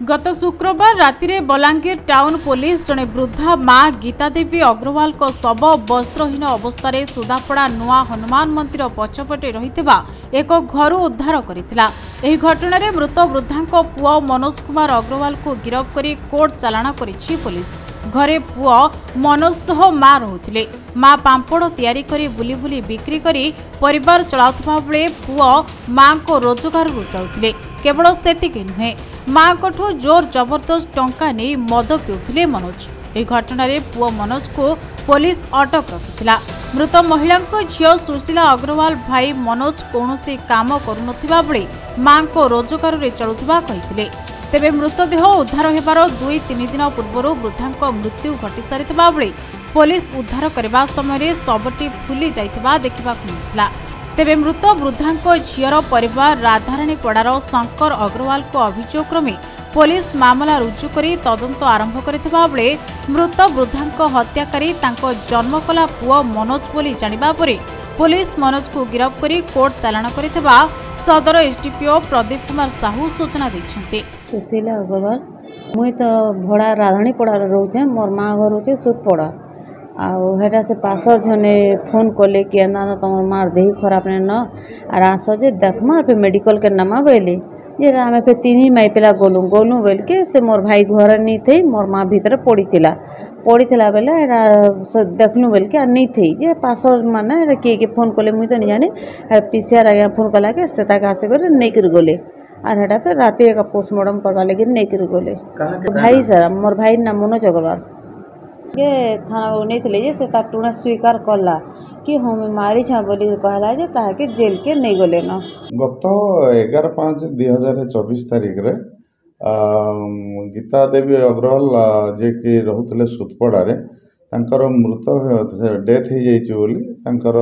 गत शुक्रवार राति बलांगीर टाउन पुलिस जड़े वृद्धा मां गीता देवी अग्रवाल को शव वस्त्रहीन अवस्था सुधापड़ा नुआ हनुमान मंदिर पछपटे रही एक घर उद्धार करथिला। एही घटना रे मृत वृद्धा पुओ मनोज कुमार अग्रवाल को गिरफ्त कर कोर्ट चालाण करिछि पुलिस। घरे पुओ मनोज सह मां रहुथिले। मां पांपड़ तैयारी करी बुली बुली बिक्री करी परिवार चलाउथबा बेले पुओ मां को रोजगार चलाउथिले। केवल सेतिके नुहे मां को जोर जबरदस्त टंका नहीं मद पिउथिले मनोज। यह घटना रे पुओ मनोज को पुलिस अटक रखिथिला। मृत महिला झियो सुशीला अग्रवाल भाई मनोज कौनसी काम करुनथिबा बेले मां को रोजगार रे चलुथिबा कहिथिले। तेबे मृतदेह उद्धार हेबार 2-3 दिन पूर्व वृद्धा मृत्यु घटी सारिथिबा बेले पुलिस उद्धार करबा समय शवटी फुली जाइथिबा देखिबाकु मिलिथिला। तेबे मृत वृद्धा झीर परिवार राधारानीपड़ार शंकर अग्रवाल को अभियोग क्रमे पुलिस मामला रुजु करी तदंत आरंभ करथिबा बेले मृत वृद्धा हत्याकारी तांको जन्म कला पुओ मनोज बोली जानिबा परे पुलिस मनोज को गिरफ्त करी कोर्ट चालाण करथिबा सदर एसडीपीओ प्रदीप कुमार साहू सूचना दैछन्ते। सुशीला अग्रवाल मुई तो भड़ा राधारानीपड़ा रोचे मोर माँ घर होचे सुतपड़ा आटा से पासर जने फोन कले कि ना तुम मार देह खराब नहीं न आर आस जे देखमा फिर मेडिकल के नमा बोले जे आम फिर 3 माई पिला गलु बोल के से मोर भाई घर नहीं थे मोर माँ भीतर पड़ी बेले देखलु बोल के नहीं थे जे पासर माने किए फोन कले मुई तो नहीं जाने पीसीआर आज्ञा फोन कला के से आसिक नहीं कर गले आर हेटा फिर राति का पोस्टमार्टम करवा लगे नहीं कर गले भाई सर मोर भाई नाम मनोज अग्रवाल के थाना नहीं जे से टुणा स्वीकार कला कि हम मारी छा बोली कहला जे ताके जेल के नहीं गले न। गत 11/5/2024 तारिख रे गीता देवी अग्रवाल जे कि रहुतले सुतपड़ा रे तांकर मृत डेथ हो जाइछि बोली तांकर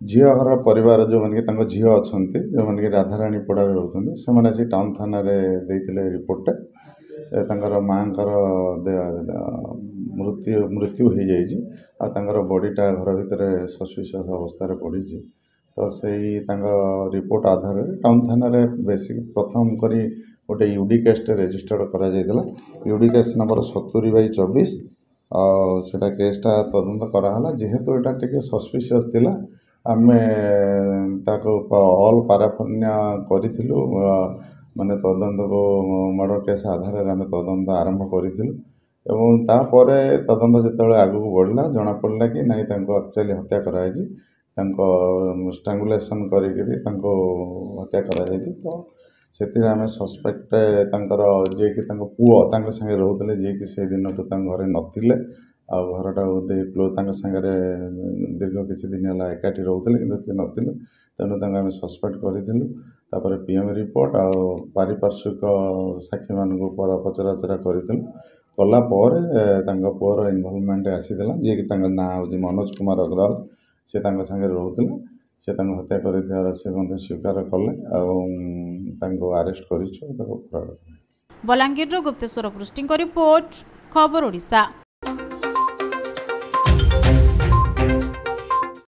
झील घर परिवार जो मन के झील अच्छे जो मन के राधारानीपड़ा रोचते से टाउन थाना रे देइतिले रिपोर्ट माँ मृत्यु हो जाइए और बॉडीटा घर भितर सस्पिशियस अवस्था पड़ी तो से रिपोर्ट आधार टाउन थाना रे बेसिक प्रथम करी गोटे यूडी केस रेजिस्टर्ड करा जायतिला। यूडी केस नंबर 70/24 सेटा केसटा तदंत कराला जेहेतु एटा टिके सस्पिशियस थिला आमे ताको ऑल पाराफर्निया करिथिलु माने तदंत को मर्डर केस आधार आम तदंत आरंभ करूँ तापर तदंत जो आगू बढ़ला जना पड़ा कि नहीं एक्चुअली हत्या कराई स्ट्रांगुलेशन करी हत्या कराई तो से आम सस्पेक्ट जे कि पुओ संगे रोते जे कि से दिन घरे नथिले आ घरटा क्लोज सागर दीर्घ किसी दिन है एकाठी रोते कि नथिले तेणु आम सस्पेक्ट करूँ तापर पीएम रिपोर्ट आ पारिपार्श्विक साक्षी मान पचराचरा कला पुअर इनवल्वमेंट आसीला जी कि ना हूँ मनोज कुमार अग्रवाल से सागे रोते से हत्या कर स्वीकार कले आरेस्ट कर। बलांगीर गुप्तेश्वर पृष्टि रिपोर्ट खबर ओडिशा।